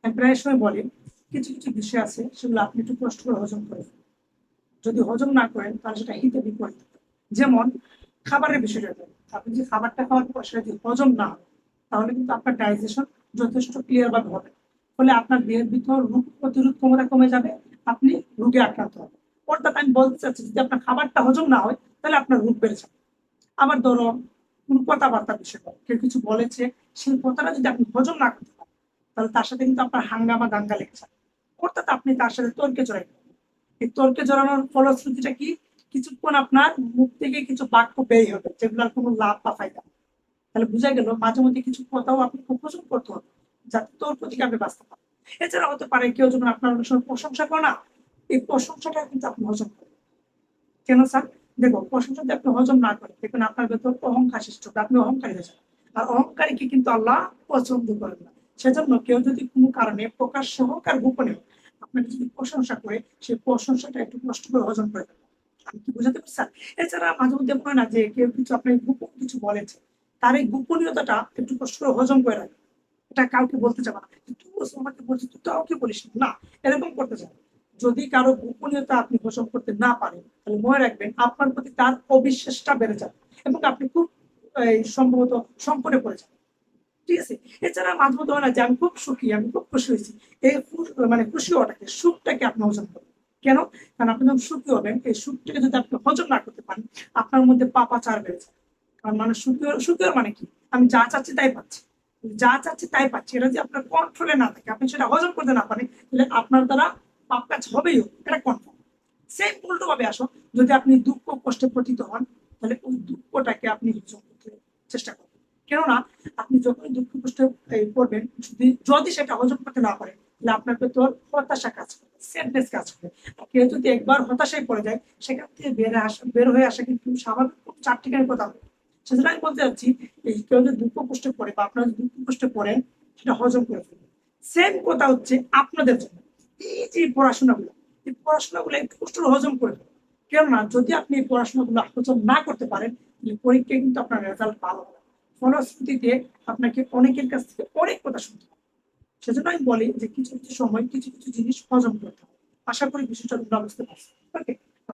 আমি প্রায় সময় বলি কিছু কিছু বিষয় আছে সেগুলো আপনি একটু কষ্ট করে হজম করে ফেলুন। যদি হজম না করেন তাহলে সেটা হিতে বিপরীত। যেমন খাবারের বিষয়টা দেখুন। আপনি যে খাবারটা খাওয়ার পর সেটা যদি হজম না হয় তাহলে কিন্তু আপনার ডাইজেশন যথেষ্ট ক্লিয়ার ভাবে হবে। ফলে আপনার দেহের ভিতর রোগ প্রতিরোধ ক্ষমতা কমে যাবে, আপনি রোগে আক্রান্ত হবেন। অর্থাৎ আমি বলতে চাচ্ছি যদি আপনার খাবারটা হজম না হয় তাহলে আপনার রোগ বেড়ে যাবে। আবার ধরো কোন কথাবার্তার বিষয় কেউ কিছু বলেছে, সেই কথাটা যদি আপনি হজম না করতে পারেন তাহলে তার সাথে কিন্তু আপনার হাঙ্গামা দাঙ্গা লেগে যাবে। অর্থাৎ আপনি তার সাথে তর্কে জড়াই যাবেন। এই তর্কে জড়ানোর ফলশ্রুতিটা কি? কিছুক্ষণ আপনার মুখ থেকে কিছু বাক্য ব্যয় হবে যেগুলোর কোনো লাভ বা ফায়দা নেই। তাহলে বুঝা গেল মাঝে মধ্যে কিছু কথাও আপনি উপযোগ করতে হবে যাতে তর্ক থেকে আপনি বাঁচতে পারেন। এছাড়া হতে পারে কেউ যখন আপনার অনেক সময় প্রশংসা করে না, এই প্রশংসাটা কিন্তু আপনি হজম করেন। কেন স্যার? দেখো প্রশংসা যদি আপনি হজম না করেন দেখবেন আপনার ভেতর অহংকার সৃষ্টি হবে, আপনি অহংকারী হয়ে যাবেন। আর অহংকারীকে কিন্তু আল্লাহ পছন্দ করেন না। সেজন্য কেউ যদি কোনো কারণে প্রকাশ্য হোক আর গোপনে হোক আপনাকে যদি প্রশংসা করে সেই প্রশংসাটা একটু কষ্ট করে হজম করে দেবেন। আমি কি বুঝাতে পারছি স্যার? এছাড়া মাঝে মধ্যে মনে না যে কেউ কিছু আপনাকে গোপন কিছু বলেছে, তার এই গোপনীয়তাটা একটু কষ্ট করে হজম করে রাখবেন। এটা কাউকে বলতে চাবে না, তুই আমাকে বলছিস তুই কাউকে বলিস না, এরকম করতে চাবে। যদি কারো গোপনীয়তা আপনি হজম করতে না পারেন তাহলে মনে রাখবেন আপনার প্রতি তার অবিশ্বাসটা বেড়ে যাবে এবং আপনি খুব সম্ভবত সংকটে পড়ে যাবেন। ঠিক আছে? এছাড়া মাঝে মধ্যে হয় না যে আমি খুব সুখী, আমি খুব খুশি হয়েছি। এই মানে খুশি হওয়াটাকে সুখটাকে আপনি হজম করবেন। কেন? কারণ আপনি যখন সুখী হবেন এই সুখটাকে যদি আপনি হজম না করতে পারেন আপনার মধ্যে পাপাচার বেড়ে যাবে। কারণ মানুষ সুখী সুখী মানে কি? আমি যা চাচ্ছি তাই পাচ্ছি, যা চাচ্ছি তাই পাচ্ছি। এটা যদি আপনার কন্ট্রোলে না থাকে, আপনি সেটা হজম করতে না পারেন, তাহলে আপনার দ্বারা পাপ কাজ হবেই হবে, এটা কনফার্ম। সেম উল্টো ভাবে আসো, যদি আপনি দুঃখ কষ্টে পতিত হন তাহলে ওই দুঃখটাকে আপনি হজম করতে চেষ্টা করবেন। কেননা আপনি যখনই দুঃখ কষ্টে পড়বেন, যদি যদি সেটা হজম করতে না পারেন তাহলে আপনার ভেতর হতাশা কাজ করবে, স্যাডনেস কাজ করবে। কেউ যদি একবার হতাশায় পড়ে যায় সেখান থেকে বের হয়ে আসা কিন্তু স্বাভাবিক খুব চারটিখানি কথা হবে। সেজন্য আমি বলতে চাচ্ছি এই কেউ যদি দুঃখ কষ্টে পড়ে বা আপনারা যদি দুঃখ কষ্টে পড়েন সেটা হজম করে ফেলবেন। সেম কথা হচ্ছে আপনাদের জন্য এই যে পড়াশোনাগুলো, এই পড়াশোনাগুলো একটু কষ্ট হজম করে ফেলবেন। কেননা যদি আপনি এই পড়াশোনাগুলো হজম না করতে পারেন তাহলে পরীক্ষায় কিন্তু আপনার রেজাল্ট ভালো হবে। ফলশ্রুতিতে আপনাকে অনেকের কাছ থেকে অনেক কথা শুনতে হবে। সেজন্য আমি বলি যে কিছু কিছু সময় কিছু কিছু জিনিস হজম করতে হবে। আশা করি বিষয়টা তোমরা বুঝতে পারছো। ওকে।